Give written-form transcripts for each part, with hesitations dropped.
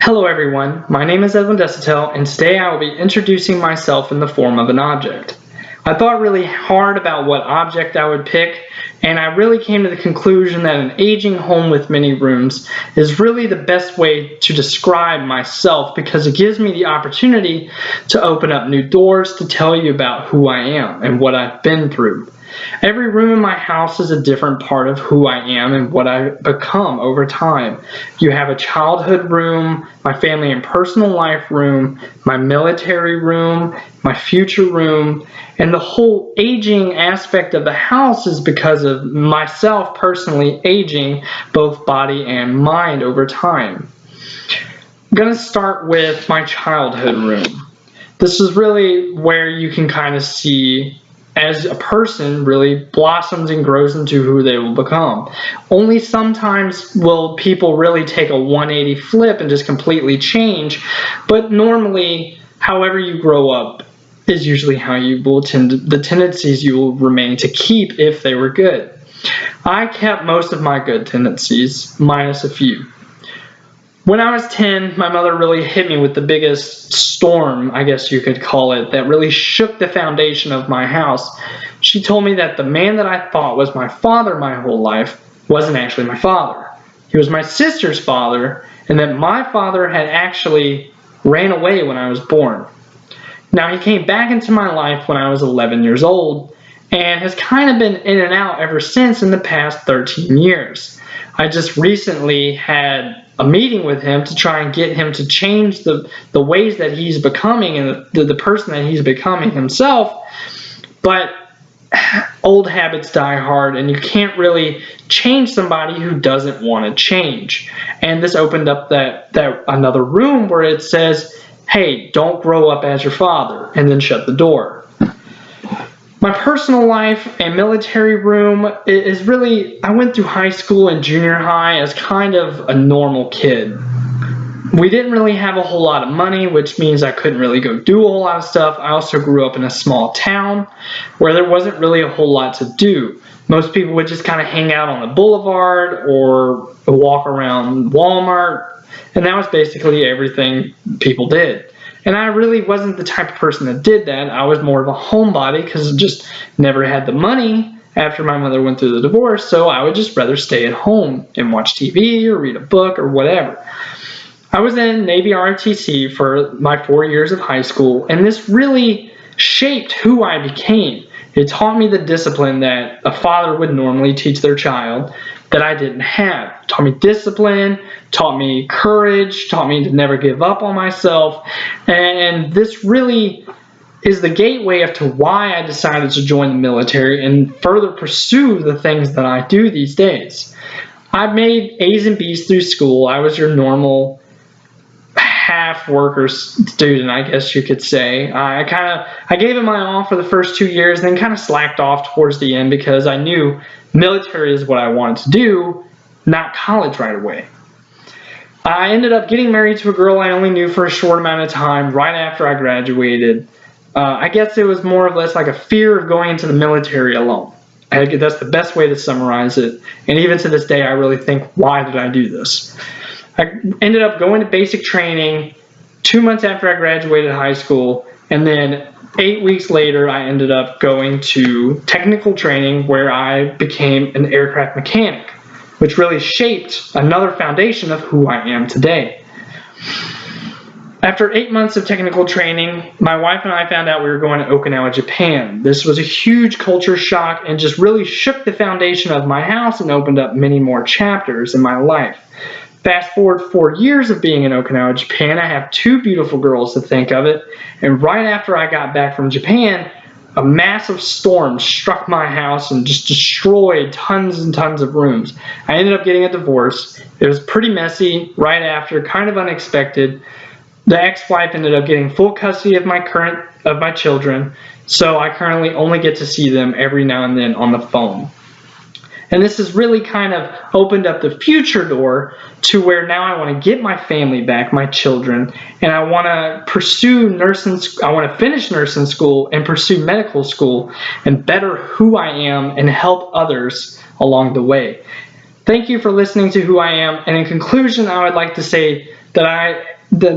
Hello everyone, my name is Edwin, and today I will be introducing myself in the form of an object. I thought really hard about what object I would pick, and I really came to the conclusion that an aging home with many rooms is really the best way to describe myself because it gives me the opportunity to open up new doors to tell you about who I am and what I've been through. Every room in my house is a different part of who I am and what I've become over time. You have a childhood room, my family and personal life room, my military room, my future room, and the whole aging aspect of the house is because of myself personally aging both body and mind over time. I'm going to start with my childhood room. This is really where you can kind of see as a person really blossoms and grows into who they will become. Only sometimes will people really take a 180 flip and just completely change, but normally, however you grow up is usually how you will the tendencies you will remain to keep if they were good. I kept most of my good tendencies, minus a few. When I was 10, my mother really hit me with the biggest storm, I guess you could call it, that really shook the foundation of my house. She told me that the man that I thought was my father my whole life wasn't actually my father. He was my sister's father, and that my father had actually ran away when I was born. Now, he came back into my life when I was 11 years old, and has kind of been in and out ever since in the past 13 years. I just recently had a meeting with him to try and get him to change the ways that he's becoming and the person that he's becoming himself. But old habits die hard, and you can't really change somebody who doesn't want to change. And this opened up that another room where it says, hey, don't grow up as your father, and then shut the door. My personal life and military room is really, I went through high school and junior high as kind of a normal kid. We didn't really have a whole lot of money, which means I couldn't really go do a whole lot of stuff. I also grew up in a small town where there wasn't really a whole lot to do. Most people would just kind of hang out on the boulevard or walk around Walmart, and that was basically everything people did. And I really wasn't the type of person that did that. I was more of a homebody because I just never had the money after my mother went through the divorce, so I would just rather stay at home and watch TV or read a book or whatever. I was in Navy ROTC for my 4 years of high school, and this really shaped who I became. It taught me the discipline that a father would normally teach their child that I didn't have. It taught me discipline, taught me courage, taught me to never give up on myself, and this really is the gateway as to why I decided to join the military and further pursue the things that I do these days. I made A's and B's through school. I was your normal half worker student, I guess you could say. I gave it my all for the first 2 years, then kind of slacked off towards the end because I knew military is what I wanted to do, not college right away. I ended up getting married to a girl I only knew for a short amount of time right after I graduated. I guess it was more or less like a fear of going into the military alone. That's the best way to summarize it. And even to this day, I really think, why did I do this? I ended up going to basic training 2 months after I graduated high school, and then 8 weeks later, I ended up going to technical training where I became an aircraft mechanic, which really shaped another foundation of who I am today. After 8 months of technical training, my wife and I found out we were going to Okinawa, Japan. This was a huge culture shock and just really shook the foundation of my house and opened up many more chapters in my life. Fast forward 4 years of being in Okinawa, Japan, I have 2 beautiful girls to think of it, and right after I got back from Japan, a massive storm struck my house and just destroyed tons and tons of rooms. I ended up getting a divorce. It was pretty messy right after, kind of unexpected. The ex-wife ended up getting full custody of my children, so I currently only get to see them every now and then on the phone. And this has really kind of opened up the future door to where now I want to get my family back, my children, and I want to pursue nursing. I want to finish nursing school and pursue medical school and better who I am and help others along the way. Thank you for listening to who I am. And in conclusion, I would like to say that I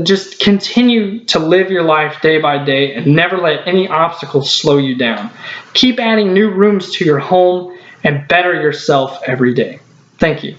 just continue to live your life day by day and never let any obstacles slow you down. Keep adding new rooms to your home and better yourself every day. Thank you.